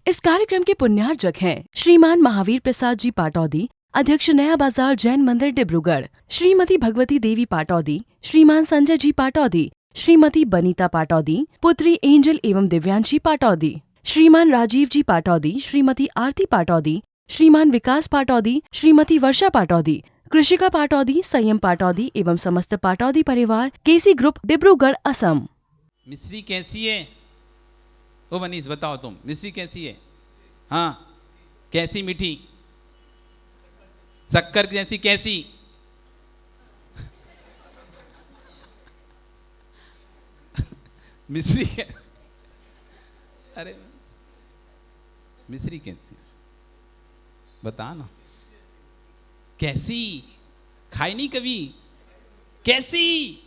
इस कार्यक्रम के पुण्यार्जक हैं श्रीमान महावीर प्रसाद जी पाटौदी, अध्यक्ष नया बाजार जैन मंदिर डिब्रूगढ़, श्रीमती भगवती देवी पाटौदी, श्रीमान संजय जी पाटौदी, श्रीमती बनीता पाटौदी, पुत्री एंजल एवं दिव्यांशी पाटौदी, श्रीमान राजीव जी पाटौदी, श्रीमती आरती पाटौदी, श्रीमान विकास पाटौदी, श्रीमती वर्षा पाटौदी, कृषिका पाटौदी, संयम पाटौदी एवं समस्त पाटौदी परिवार, केसी ग्रुप, डिब्रूगढ़, असम। मिश्री कैसी है? ओ मनीष बताओ तुम, मिश्री कैसी है? हाँ, कैसी मीठी? शक्कर जैसी कैसी? मिश्री अरे मिश्री कैसी बता ना, कैसी? खाई नहीं कभी? कैसी?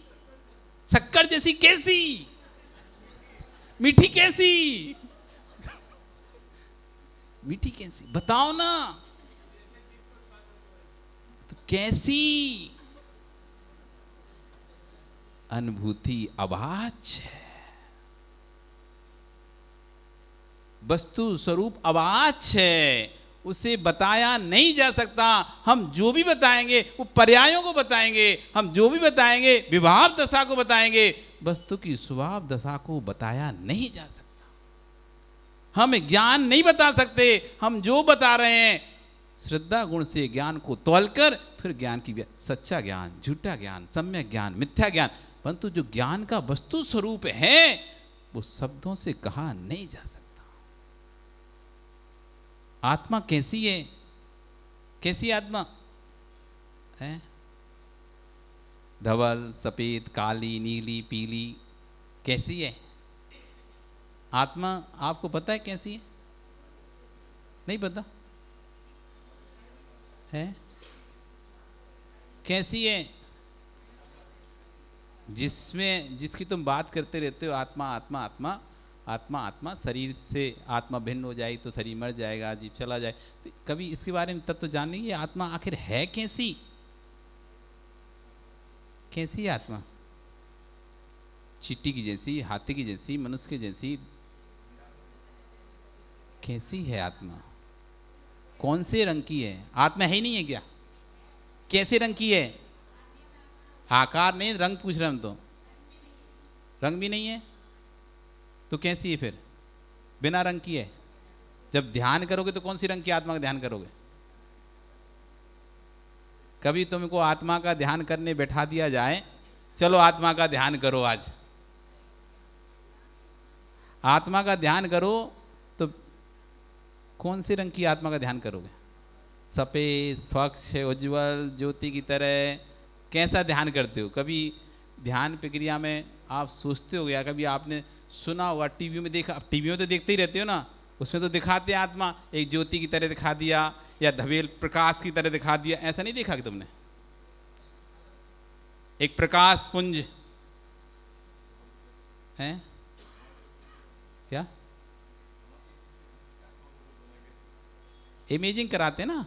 शक्कर जैसी कैसी? मीठी कैसी? मीठी कैसी बताओ ना, तो कैसी? अनुभूति अवाच्य है, वस्तु स्वरूप अवाच्य है, उसे बताया नहीं जा सकता। हम जो भी बताएंगे वो पर्यायों को बताएंगे, हम जो भी बताएंगे विभाव दशा को बताएंगे, वस्तु की स्वभाव दशा को बताया नहीं जा सकता। हम ज्ञान नहीं बता सकते, हम जो बता रहे हैं श्रद्धा गुण से ज्ञान को तौलकर फिर ज्ञान की सच्चा ज्ञान, झूठा ज्ञान, सम्यक ज्ञान, मिथ्या ज्ञान, परंतु जो ज्ञान का वस्तु स्वरूप है वो शब्दों से कहा नहीं जा सकता। आत्मा कैसी है? कैसी आत्मा है? धवल, सफेद, काली, नीली, पीली, कैसी है आत्मा? आपको पता है कैसी है? नहीं पता है? कैसी है? जिसकी तुम बात करते रहते हो, आत्मा आत्मा आत्मा आत्मा आत्मा, शरीर से आत्मा भिन्न हो जाए तो शरीर मर जाएगा, जीव चला जाए, तो कभी इसके बारे में तत्व जानने की आत्मा आखिर है कैसी? कैसी आत्मा? चींटी की जैसी, हाथी की जैसी, मनुष्य की जैसी? कैसी है आत्मा? कौन से रंग की है? आत्मा है ही नहीं है क्या? कैसे रंग की है? आकार नहीं, रंग पूछ रहे हम तो। रंग भी नहीं है तो कैसी है फिर? बिना रंग की है। जब ध्यान करोगे तो कौन सी रंग की आत्मा का ध्यान करोगे? कभी तुमको आत्मा का ध्यान करने बैठा दिया जाए, चलो आत्मा का ध्यान करो, आज आत्मा का ध्यान करो, तो कौन से रंग की आत्मा का ध्यान करोगे? सफेद, स्वच्छ, उज्जवल, ज्योति की तरह? कैसा ध्यान करते हो? कभी ध्यान प्रक्रिया में आप सोचते हो गया, कभी आपने सुना होगा, टीवी में देखा, टीवी में तो देखते ही रहते हो ना, उसमें तो दिखाते हैं आत्मा एक ज्योति की तरह दिखा दिया या धवेल प्रकाश की तरह दिखा दिया, ऐसा नहीं देखा कि तुमने? एक प्रकाश पुंज है क्या? इमेजिंग कराते ना,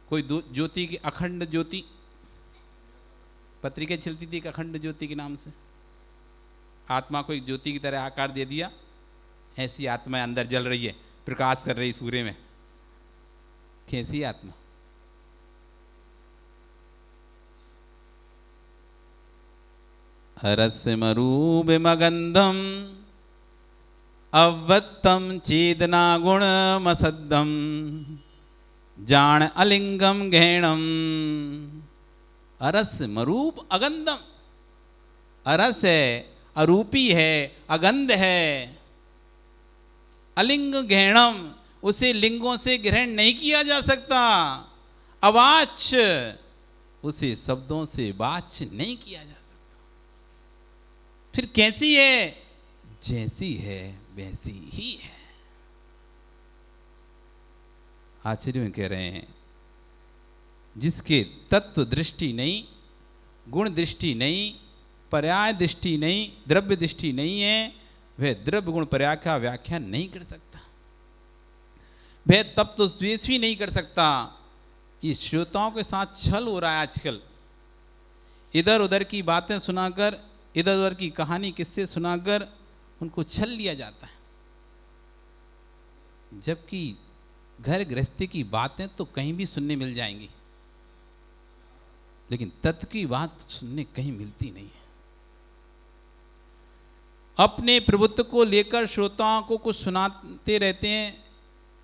कोई ज्योति की अखंड ज्योति, पत्रिका चलती थी एक अखंड ज्योति के नाम से, आत्मा को एक ज्योति की तरह आकार दे दिया, ऐसी आत्मा अंदर जल रही है, प्रकाश कर रही सूर्य में। कैसी आत्मा? रसमरूपमगंधम अवत्तम चेदना गुणमसद्धम जान अलिंगम घेणम। अरस मरूप अगंधम, अरस है, अरूपी है, अगंध है, अलिंग घेणम, उसे लिंगों से ग्रहण नहीं किया जा सकता, अवाच्य, उसे शब्दों से वाच्य नहीं किया जा सकता। फिर कैसी है? जैसी है वैसी ही है। आचार्य में कह रहे हैं, जिसके तत्व दृष्टि नहीं, गुण दृष्टि नहीं, पर्याय दृष्टि नहीं, द्रव्य दृष्टि नहीं है, वह द्रव्य गुण पर्याय का व्याख्यान नहीं कर सकता, वह तब तो द्वेष भी नहीं कर सकता। ये श्रोताओं के साथ छल हो रहा है आजकल, इधर उधर की बातें सुनाकर, इधर उधर की कहानी किस्से सुनाकर उनको छल लिया जाता है। जबकि घर गृहस्थी की बातें तो कहीं भी सुनने मिल जाएंगी, लेकिन तत्व की बात सुनने कहीं मिलती नहीं है। अपने प्रभुत्व को लेकर श्रोताओं को कुछ सुनाते रहते हैं,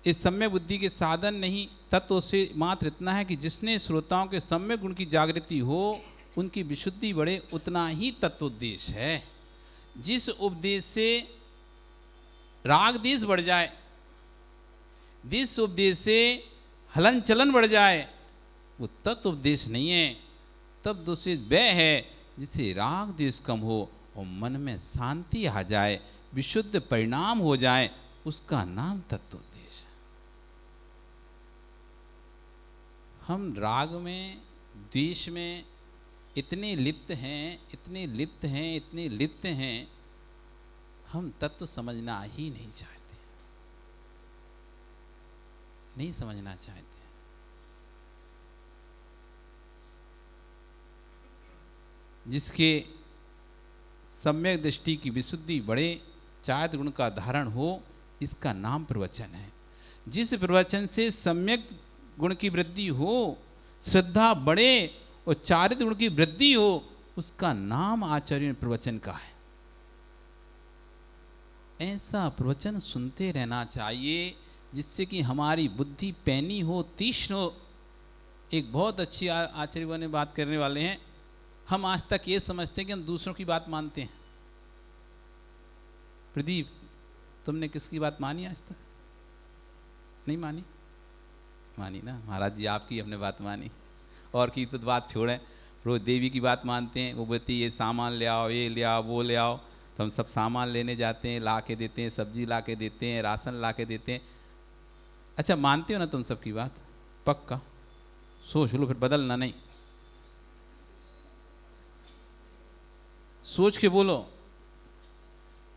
इस सम्यक बुद्धि के साधन नहीं। तत्व से मात्र इतना है कि जिसने श्रोताओं के सम्यक गुण की जागृति हो, उनकी विशुद्धि बढ़े, उतना ही तत्वोद्देश है। जिस उपदेश से राग देश बढ़ जाए, जिस उपदेश से हलन चलन बढ़ जाए, वो तत्व उपदेश नहीं है। तब दूसरे वह है जिससे राग द्वेष कम हो और मन में शांति आ जाए, विशुद्ध परिणाम हो जाए, उसका नाम तत्वोपदेश है। हम राग में, द्वेष में इतने लिप्त हैं, इतने लिप्त हैं, इतने लिप्त हैं, हम तत्व समझना ही नहीं चाहते, नहीं समझना चाहते। जिसके सम्यक दृष्टि की विशुद्धि बढ़े, चारित्र गुण का धारण हो, इसका नाम प्रवचन है। जिस प्रवचन से सम्यक गुण की वृद्धि हो, श्रद्धा बढ़े और चारित्र गुण की वृद्धि हो, उसका नाम आचार्य प्रवचन का है। ऐसा प्रवचन सुनते रहना चाहिए जिससे कि हमारी बुद्धि पैनी हो, तीक्ष्ण हो। एक बहुत अच्छी आचार्य ने बात करने वाले हैं। हम आज तक ये समझते हैं कि हम दूसरों की बात मानते हैं। प्रदीप, तुमने किसकी बात मानी आज तक? नहीं मानी? मानी ना? महाराज जी आपकी हमने बात मानी, और की तो बात छोड़ें। रोज देवी की बात मानते हैं, वो बोलती ये सामान ले आओ, ये ले आओ, वो ले आओ, तो हम सब सामान लेने जाते हैं, ला के देते हैं, सब्जी ला के देते हैं, राशन ला के देते हैं। अच्छा, मानते हो ना तुम सबकी बात? पक्का? सोच लो, फिर बदलना नहीं। सोच के बोलो,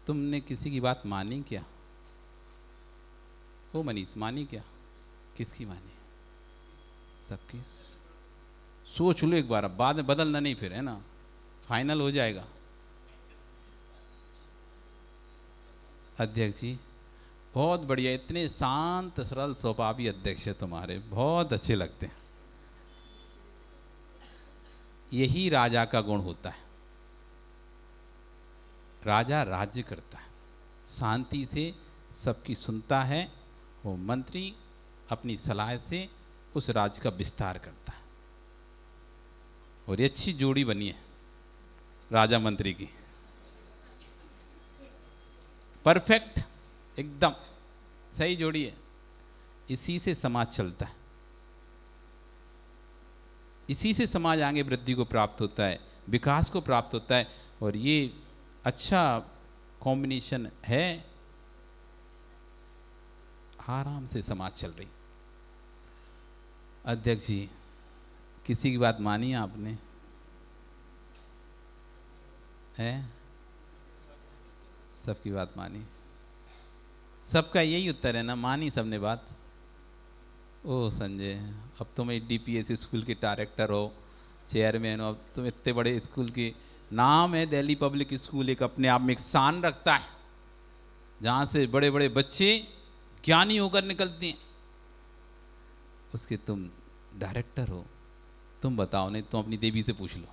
तुमने किसी की बात मानी क्या? ओ मनीष, मानी क्या? किसकी मानी? सबकी। सोच लो एक बार, अब बाद में बदलना नहीं, फिर है ना, फाइनल हो जाएगा। अध्यक्ष जी बहुत बढ़िया, इतने शांत सरल स्वभावी अध्यक्ष है तुम्हारे, बहुत अच्छे लगते हैं। यही राजा का गुण होता है। राजा राज्य करता है, शांति से सबकी सुनता है, और मंत्री अपनी सलाह से उस राज्य का विस्तार करता है। और ये अच्छी जोड़ी बनी है राजा मंत्री की, परफेक्ट, एकदम सही जोड़ी है। इसी से समाज चलता है, इसी से समाज आगे वृद्धि को प्राप्त होता है, विकास को प्राप्त होता है। और ये अच्छा कॉम्बिनेशन है, आराम से समाज चल रही। अध्यक्ष जी, किसी की बात मानी आपने? है? सबकी बात मानी। सबका यही उत्तर है ना, मानी सबने बात। ओ संजय, अब तुम डीपीएस स्कूल के डायरेक्टर हो, चेयरमैन हो, अब तुम इतने बड़े स्कूल के, नाम है दिल्ली पब्लिक स्कूल, एक अपने आप में एक शान रखता है, जहाँ से बड़े बड़े बच्चे ज्ञानी होकर निकलते हैं, उसके तुम डायरेक्टर हो। तुम बताओ, नहीं तुम अपनी देवी से पूछ लो,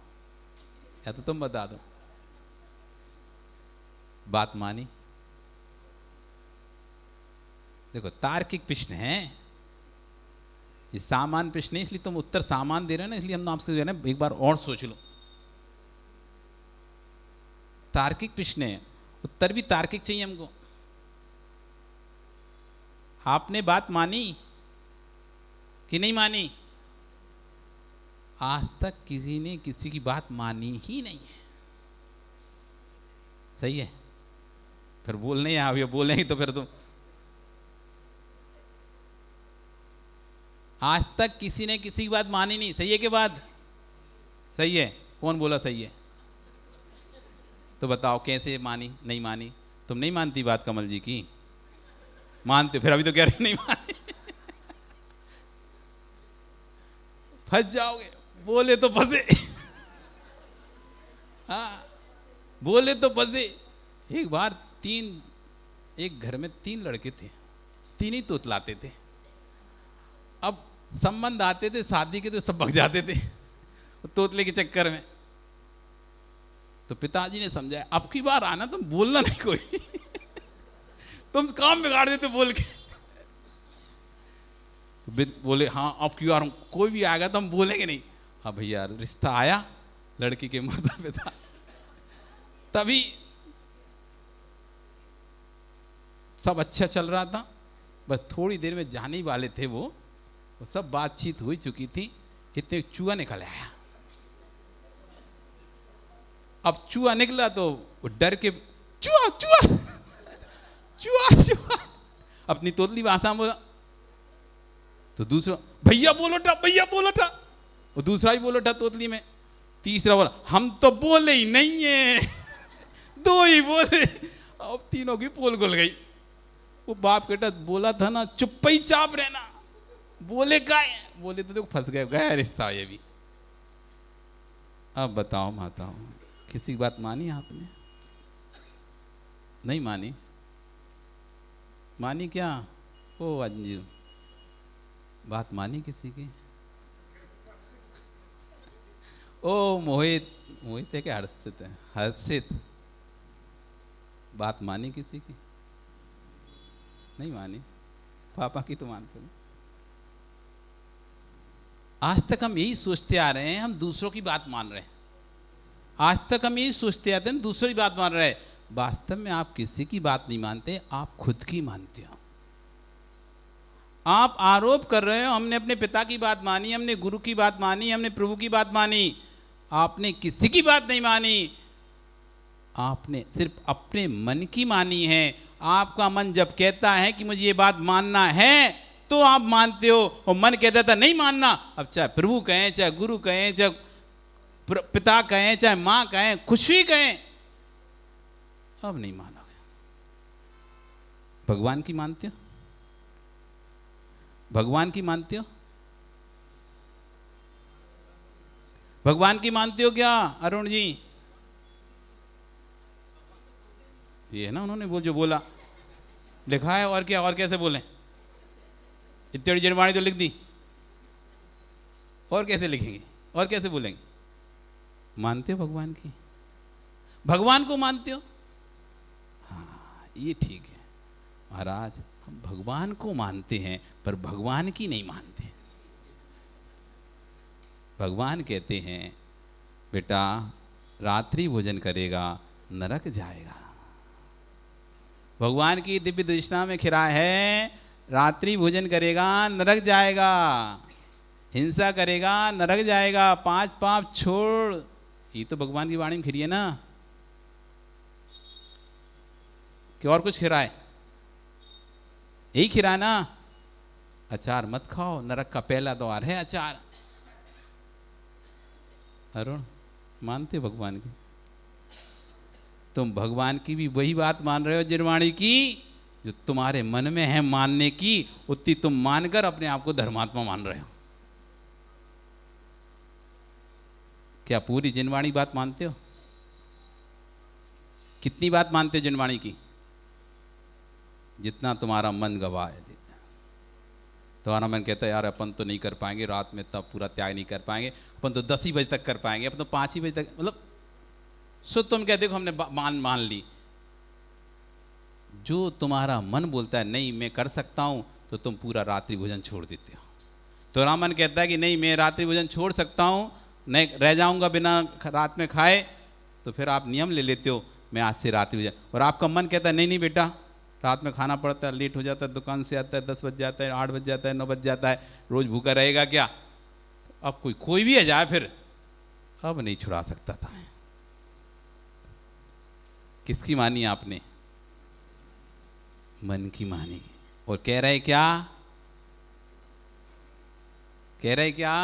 या तो तुम बता दो। बात मानी? देखो, तार्किक प्रश्न है, ये सामान्य प्रश्न है, इसलिए तुम उत्तर सामान दे रहे हो ना, इसलिए हम आपसे जो है ना एक बार और सोच लो। तार्किक प्रश्न है, उत्तर भी तार्किक चाहिए हमको। आपने बात मानी कि नहीं मानी? आज तक किसी ने किसी की बात मानी ही नहीं है। सही है? फिर बोलने या बोलेंगे तो फिर तुम, आज तक किसी ने किसी की बात मानी नहीं। सही है के बाद? सही है। कौन बोला सही है? तो बताओ कैसे मानी, नहीं मानी? तुम नहीं मानती बात कमल जी की? मानते, फिर अभी तो कह रहे नहीं मानी। फंस जाओगे, बोले तो फंसे। हाँ, बोले तो फंसे। एक बार एक घर में 3 लड़के थे, तीन ही तोतलाते थे। अब संबंध आते थे शादी के तो सब भग जाते थे तोतले के चक्कर में। तो पिताजी ने समझाया, अब की बार आना तुम बोलना नहीं कोई तुम काम बिगाड़ देते बोल के। तो बोले हाँ अब की बार कोई भी आएगा तो हम बोलेंगे नहीं। हाँ भैया, रिश्ता आया लड़की के माता पिता, तभी सब अच्छा चल रहा था। बस थोड़ी देर में जाने ही वाले थे वो सब बातचीत हुई चुकी थी, इतने चूहा निकल आया। अब चूहा निकला तो वो डर के चूहा चूहा चूहा चूहा अपनी तोतली भाषा में बोला। तो दूसरा भैया बोलो था, भैया बोलो था। वो दूसरा ही बोलो था तोतली में। तीसरा बोला हम तो बोले ही नहीं है दो ही बोले। अब तीनों की पोल खुल गई। वो बाप बेटा बोला था ना चुप ही चाप रहना, बोले का है, बोले तो देखो फंस गए, गया रिश्ता ये भी। अब बताओ माताओं, किसी की बात मानी आपने? नहीं मानी? मानी क्या? ओ अंजू, बात मानी किसी की? ओ मोहित, मोहित है क्या हर्षित है? हर्षित, बात मानी किसी की? नहीं मानी। पापा की तो मानते हो। आज तक हम यही सोचते आ रहे हैं, हम दूसरों की बात मान रहे हैं। आज तक हम यही सोचते आते हैं, दूसरों की बात मान रहे हैं। वास्तव में आप किसी की बात नहीं मानते, आप खुद की मानते हो। आप आरोप कर रहे हो हमने अपने पिता की बात मानी, हमने गुरु की बात मानी, हमने प्रभु की बात मानी। आपने किसी की बात नहीं मानी, आपने सिर्फ अपने मन की मानी है। आपका मन जब कहता है कि मुझे ये बात मानना है तो आप मानते हो, और मन कहता था नहीं मानना। अब चाहे प्रभु कहें, चाहे गुरु कहें, चाहे पिता कहें, चाहे माँ कहें, कुछ भी कहें, अब नहीं मानोगे। भगवान की मानते हो? भगवान की मानते हो? भगवान की मानते हो क्या अरुण जी? ये है ना उन्होंने वो जो बोला लिखा है, और क्या, और कैसे बोले? इतनी बड़ी जनवाणी तो लिख दी, और कैसे लिखेंगे, और कैसे बोलेंगे? मानते हो भगवान की? भगवान को मानते हो? हाँ ये ठीक है महाराज, हम भगवान को मानते हैं पर भगवान की नहीं मानते। भगवान कहते हैं बेटा रात्रि भोजन करेगा नरक जाएगा। भगवान की दिव्य दृष्टा में खिरा है, रात्रि भोजन करेगा नरक जाएगा, हिंसा करेगा नरक जाएगा, 5 पाप छोड़। ये तो भगवान की वाणी में खिरी है ना, कि और कुछ खिरा है? यही खिरा ना। अचार मत खाओ, नरक का पहला द्वार है अचार। अरुण मानते भगवान की? तुम भगवान की भी वही बात मान रहे हो जिनवाणी की जो तुम्हारे मन में है मानने की, उतनी तुम मानकर अपने आप को धर्मात्मा मान रहे हो। क्या पूरी जिनवाणी बात मानते हो? कितनी बात मानते हो जिनवाणी की? जितना तुम्हारा मन गवाह है। तुम्हारा मन कहता है यार अपन तो नहीं कर पाएंगे, रात में तब पूरा त्याग नहीं कर पाएंगे, अपन तो 10 ही बजे तक कर पाएंगे, अपन तो 5 ही बजे तक, मतलब सो तुम कहते हो हमने मान ली। जो तुम्हारा मन बोलता है नहीं मैं कर सकता हूं, तो तुम पूरा रात्रि भोजन छोड़ देते हो। तुम्हारा मन कहता है कि नहीं मैं रात्रि भोजन छोड़ सकता हूं, नहीं रह जाऊंगा बिना रात में खाए, तो फिर आप नियम ले लेते हो मैं आज से रात्रि भोजन। और आपका मन कहता है नहीं नहीं बेटा रात में खाना पड़ता है, लेट हो जाता है, दुकान से आता है 10 बज जाता है, 8 बज जाता है, 9 बज जाता है, रोज भूखा रहेगा क्या? अब कोई भी आ जाए फिर अब नहीं छुड़ा सकता था। किसकी मानी आपने? मन की मानी। और कह रहे क्या? कह रहे क्या?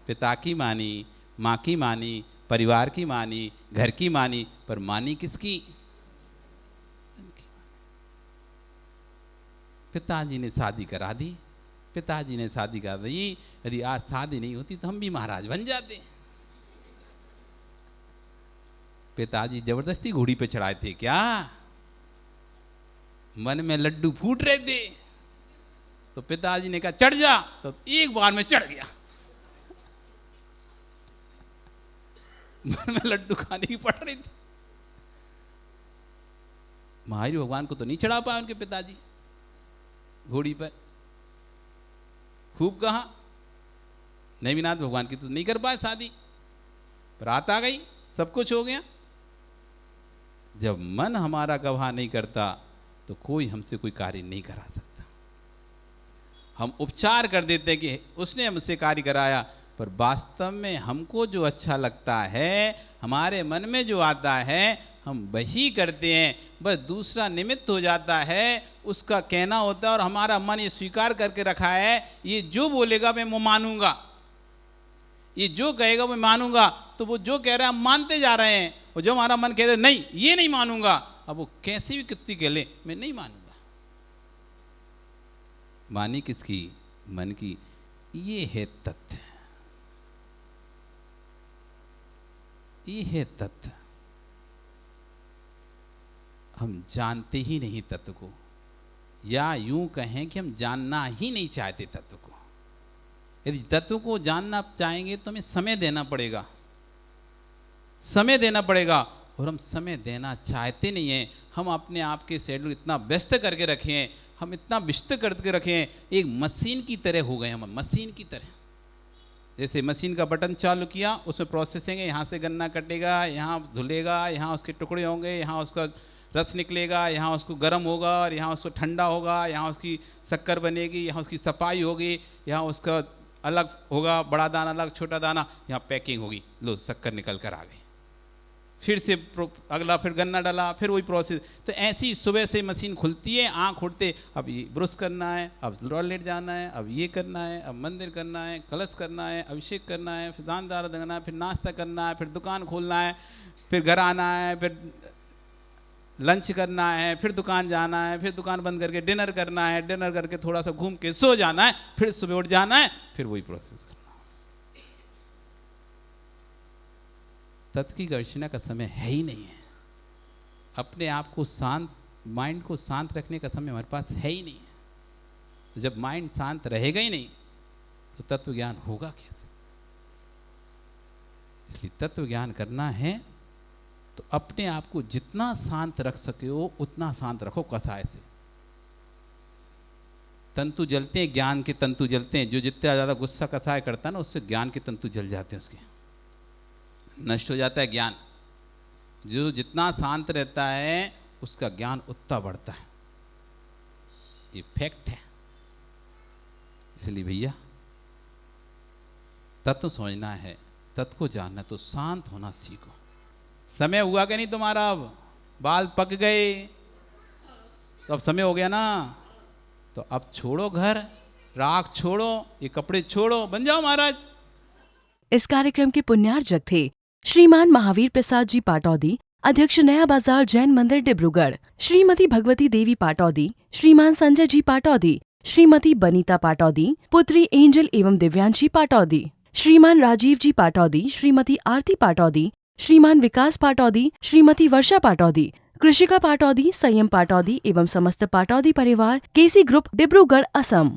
पिता की मानी, माँ की मानी, परिवार की मानी, घर की मानी, पर मानी किसकी? पिताजी ने शादी करा दी, पिताजी ने शादी करा दी। यदि आज शादी नहीं होती तो हम भी महाराज बन जाते। पिताजी जबरदस्ती घोड़ी पे चढ़ाए थे क्या? मन में लड्डू फूट रहे थे, तो पिताजी ने कहा चढ़ जा, तो एक बार में चढ़ गया। मन में लड्डू खाने की पड़ रही थी। महावीर भगवान को तो नहीं चढ़ा पाए उनके पिताजी घोड़ी पर। खूब कहा, नेमिनाथ भगवान की तो नहीं कर पाए शादी, रात आ गई, सब कुछ हो गया। जब मन हमारा गवाह नहीं करता तो कोई हमसे कोई कार्य नहीं करा सकता। हम उपचार कर देते कि उसने हमसे कार्य कराया, पर वास्तव में हमको जो अच्छा लगता है, हमारे मन में जो आता है, हम वही करते हैं। बस दूसरा निमित्त हो जाता है, उसका कहना होता है, और हमारा मन ये स्वीकार करके रखा है, ये जो बोलेगा मैं वो मानूंगा, ये जो कहेगा मैं मानूंगा। तो वो जो कह रहा है हम मानते जा रहे हैं, और जो हमारा मन कहता है नहीं ये नहीं मानूंगा, अब वो कैसे भी कितनी कह ले मैं नहीं मानूंगा। मानी किसकी? मन की। ये है तथ्य, ये है तथ्य। हम जानते ही नहीं तत्व को, या यूं कहें कि हम जानना ही नहीं चाहते तत्व को। यदि तत्व को जानना चाहेंगे तो हमें समय देना पड़ेगा, समय देना पड़ेगा, और हम समय देना चाहते नहीं हैं। हम अपने आप के शेड्यूल इतना व्यस्त करके रखे हैं, हम इतना व्यस्त करके रखे हैं, एक मशीन की तरह हो गए हम, मशीन की तरह। जैसे मशीन का बटन चालू किया, उसमें प्रोसेसिंग है, यहाँ से गन्ना कटेगा, यहाँ धुलेगा, यहाँ उसके टुकड़े होंगे, यहाँ उसका रस निकलेगा, यहाँ उसको गर्म होगा, और यहाँ उसको ठंडा होगा, यहाँ उसकी शक्कर बनेगी, यहाँ उसकी सफाई होगी, यहाँ उसका अलग होगा, बड़ा दाना अलग, छोटा दाना, यहाँ पैकिंग होगी, लो शक्कर निकल कर आ गई। फिर से अगला, फिर गन्ना डाला, फिर वही प्रोसेस। तो ऐसी सुबह से मशीन खुलती है, आँख उठते, अब ये ब्रश करना है, अब टॉयलेट जाना है, अब ये करना है, अब मंदिर करना है, कलश करना है, अभिषेक करना है, फिर दान दारा देना है, फिर नाश्ता करना है, फिर दुकान खोलना है, फिर घर आना है, फिर लंच करना है, फिर दुकान जाना है, फिर दुकान बंद करके डिनर करना है, डिनर करके थोड़ा सा घूम के सो जाना है, फिर सुबह उठ जाना है, फिर वही प्रोसेस करना। तत्व की गर्शना का समय है ही नहीं है। अपने आप को शांत, माइंड को शांत रखने का समय हमारे पास है ही नहीं है। तो जब माइंड शांत रहेगा ही नहीं तो तत्व ज्ञान होगा कैसे? इसलिए तत्व ज्ञान करना है तो अपने आप को जितना शांत रख सके हो उतना शांत रखो। कसाय से तंतु जलते हैं, ज्ञान के तंतु जलते हैं। जो जितना ज़्यादा गुस्सा कसाय करता है ना, उससे ज्ञान के तंतु जल जाते हैं, उसके नष्ट हो जाता है ज्ञान। जो जितना शांत रहता है उसका ज्ञान उतना बढ़ता है, ये फैक्ट है। इसलिए भैया तत्व समझना है, तत्व को जानना, तो शांत होना सीखो। समय हुआ कि नहीं तुम्हारा? अब बाल पक गए तो अब समय हो गया ना, तो अब छोड़ो घर, राख छोड़ो, ये कपड़े छोड़ो, बन जाओ महाराज। इस कार्यक्रम के पुण्यार्जक थे श्रीमान महावीर प्रसाद जी पाटौदी, अध्यक्ष नया बाजार जैन मंदिर डिब्रूगढ़, श्रीमती भगवती देवी पाटौदी, श्रीमान संजय जी पाटौदी, श्रीमती बनीता पाटौदी, पुत्री एंजल एवं दिव्यांशी पाटौदी, श्रीमान राजीव जी पाटौदी, श्रीमती आरती पाटौदी, श्रीमान विकास पाटौदी, श्रीमती वर्षा पाटौदी, कृषिका पाटौदी, संयम पाटौदी एवं समस्त पाटौदी परिवार, केसी ग्रुप डिब्रूगढ़, असम।